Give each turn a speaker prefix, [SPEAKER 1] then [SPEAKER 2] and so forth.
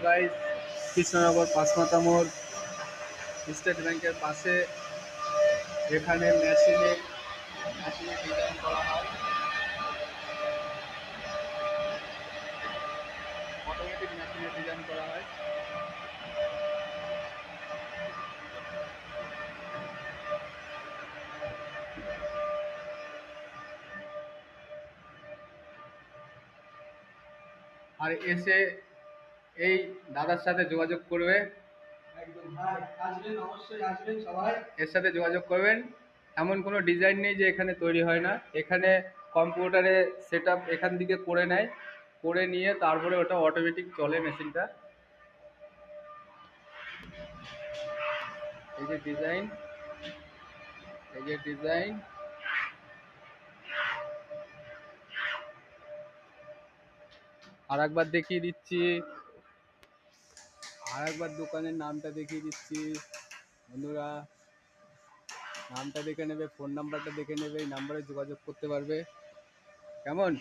[SPEAKER 1] Guys, Krishnanagar Panchmatha মোড় state ব্যাংকের পাশে এখানে মেশিনে ডিজাইন করা হয়, অটোমেটিক মেশিনে ডিজাইন করা হয়। আর এসে এই দাদার সাথে যোগাযোগ করবে, একদম ভাই আসবেন, অবশ্যই আসবেন সবাই, এর সাথে যোগাযোগ করবেন। এমন কোনো ডিজাইন নেই যে এখানে তৈরি হয় না, এখানে কম্পিউটারে সেট আপ এখান থেকে করে নেয়, করে নিয়ে তারপরে ওটা অটোমেটিক চলে মেশিনটা। এই যে ডিজাইন, এই যে ডিজাইন, আর একবার দেখিয়ে দিচ্ছি, আর একবার দোকানের নামটা দেখিয়ে দিচ্ছি বন্ধুরা। নামটা দেখে নেবে, ফোন নাম্বারটা দেখে নেবে, এই নাম্বারে যোগাযোগ করতে পারবে। কেমন?